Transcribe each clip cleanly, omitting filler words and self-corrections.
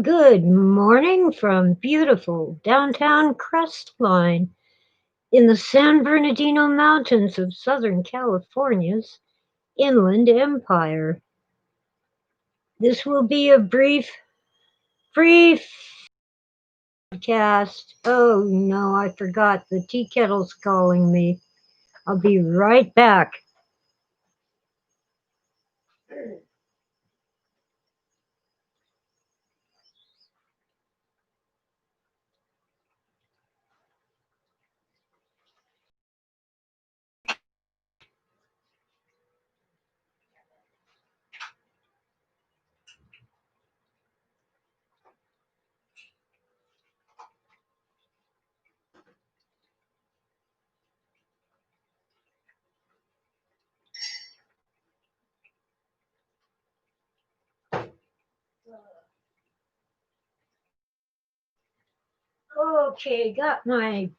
Good morning from beautiful downtown Crestline in the San Bernardino Mountains of Southern California's Inland Empire. This will be a brief podcast. Oh no, I forgot. The tea kettle's calling me. I'll be right back. Okay, got my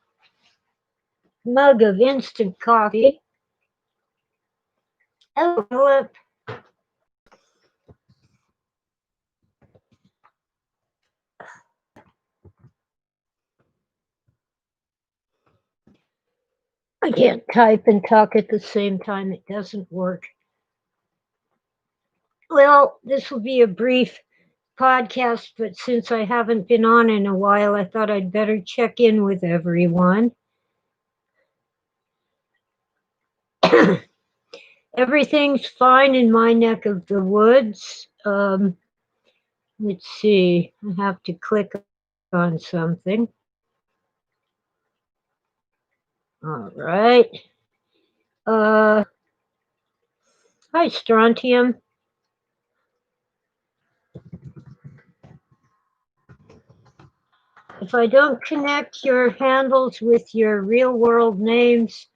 mug of instant coffee. Oh, Philip. I can't type and talk at the same time. It doesn't work. Well, this will be a brief podcast, but since I haven't been on in a while, I thought I'd better check in with everyone. Everything's fine in my neck of the woods. Let's see, I have to click on something. All right. Hi, Strontium. If I don't connect your handles with your real world names,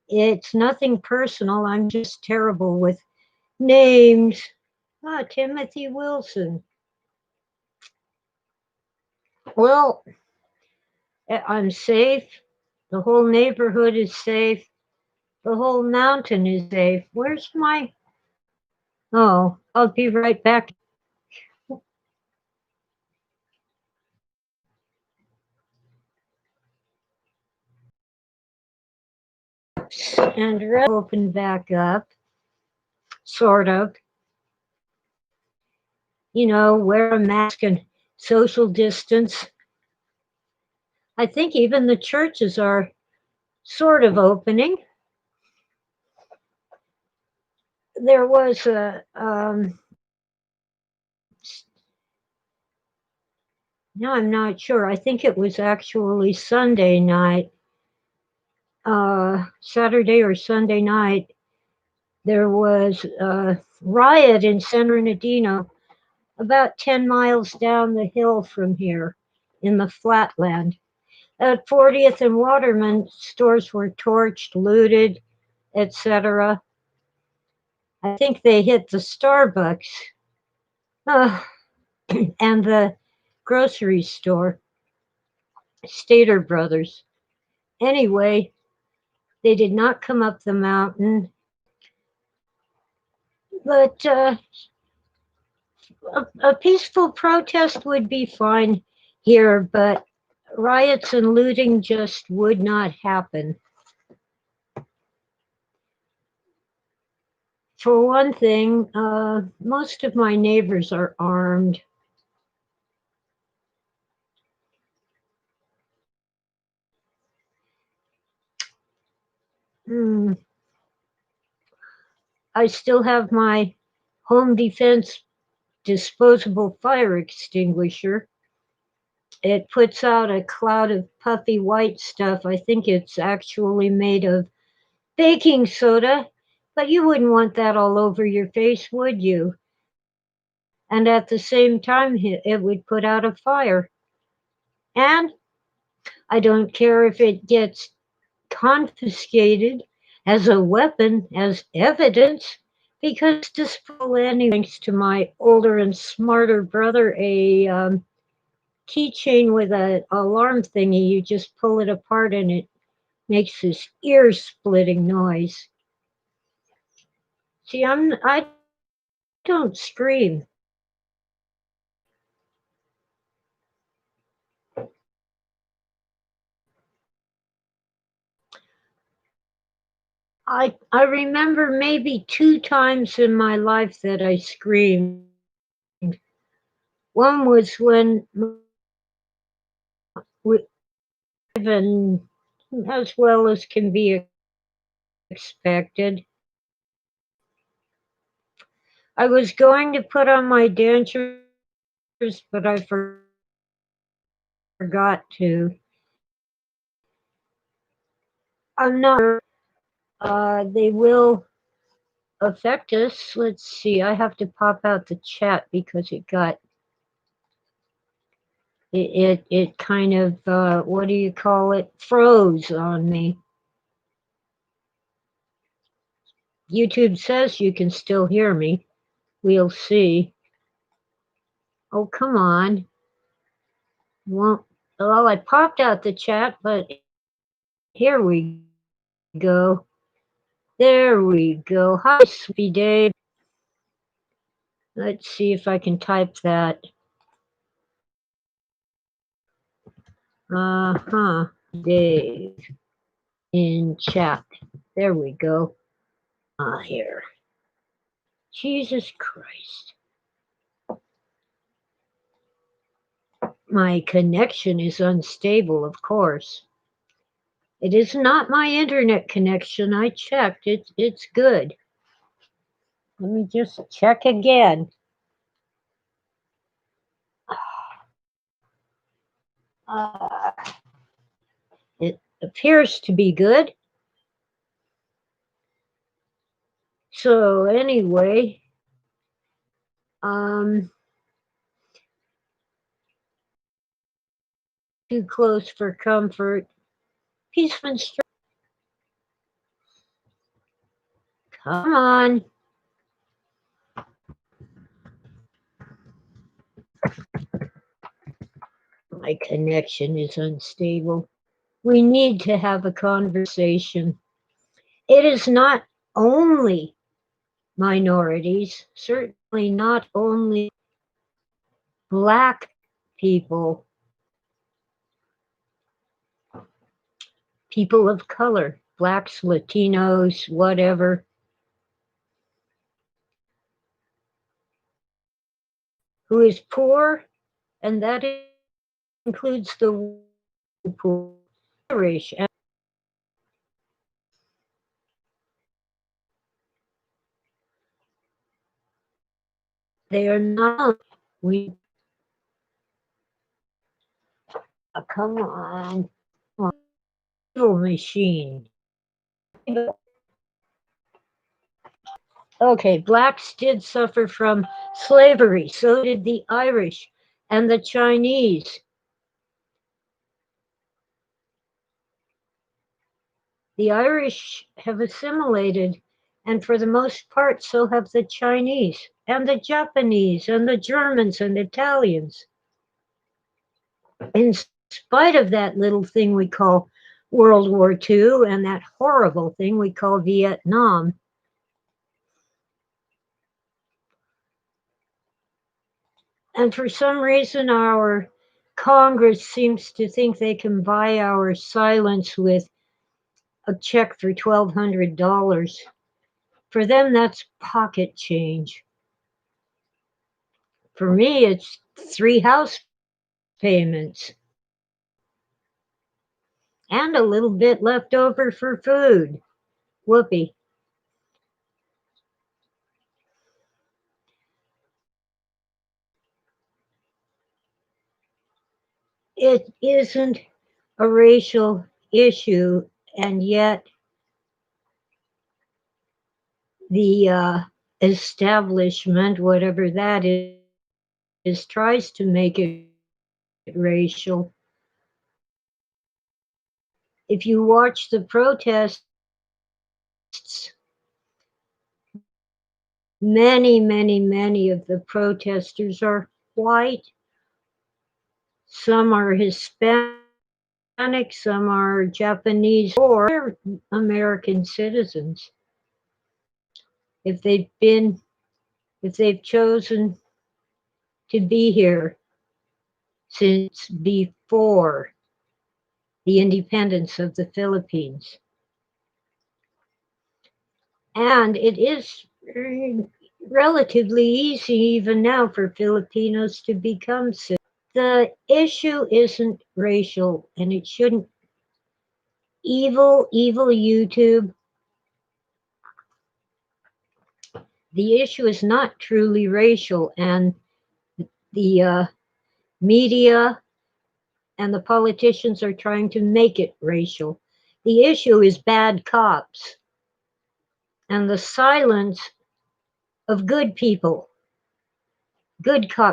it's nothing personal. I'm just terrible with names. Timothy Wilson. Well, I'm safe. The whole neighborhood is safe. The whole mountain is safe. Where's my. Oh, I'll be right back. And open back up. Sort of. Wear a mask and social distance. I think even the churches are sort of opening. There was a. No, I'm not sure. I think it was actually Sunday night. Saturday or Sunday night, there was a riot in San Bernardino, about 10 miles down the hill from here in the flatland. At 40th and Waterman, stores were torched, looted, etc. I think they hit the Starbucks and the grocery store, Stater Brothers. Anyway, they did not come up the mountain, but a peaceful protest would be fine here, but riots and looting just would not happen. For one thing, most of my neighbors are armed. I still have my home defense disposable fire extinguisher. It puts out a cloud of puffy white stuff. I think it's actually made of baking soda, but you wouldn't want that all over your face, would you? And at the same time, it would put out a fire. And I don't care if it gets confiscated as a weapon, as evidence, because disposable, thanks to my older and smarter brother, a keychain with an alarm thingy. You just pull it apart and it makes this ear-splitting noise. See, I don't scream. I remember maybe 2 times in my life that I screamed. One was when and as well as can be expected. I was going to put on my dentures, but I forgot to. I'm not sure they will affect us. Let's see. I have to pop out the chat because it kind of what do you call it? Froze on me. YouTube says you can still hear me. We'll see. Oh, come on. Well, I popped out the chat, but here we go. There we go. Hi, Sweepy Dave. Let's see if I can type that. Dave in chat. There we go. Here. Jesus Christ. My connection is unstable, of course. It is not my internet connection. I checked. It's good. Let me just check again. It appears to be good. So anyway, too close for comfort. Peaceman Street. Come on. My connection is unstable. We need to have a conversation. It is not only minorities, certainly not only Black people, people of color, Blacks, Latinos, whatever. Who is poor, and that includes the poor, Irish. They are not. We come on, evil machine. Okay, blacks did suffer from slavery. So did the Irish and the Chinese. The Irish have assimilated, and for the most part, so have the Chinese and the Japanese and the Germans and Italians. In spite of that little thing we call World War II and that horrible thing we call Vietnam, and for some reason, our Congress seems to think they can buy our silence with a check for $1,200. For them, that's pocket change. For me, it's 3 house payments and a little bit left over for food. Whoopee. It isn't a racial issue, and yet the establishment, whatever that is, tries to make it racial. If you watch the protests, many of the protesters are white. Some are Hispanic, some are Japanese, or American citizens. If they've chosen to be here since before the independence of the Philippines. And it is relatively easy even now for Filipinos to become citizens. The issue isn't racial, and it shouldn't. Evil, evil YouTube. The issue is not truly racial, and the media and the politicians are trying to make it racial. The issue is bad cops and the silence of good people. Good cops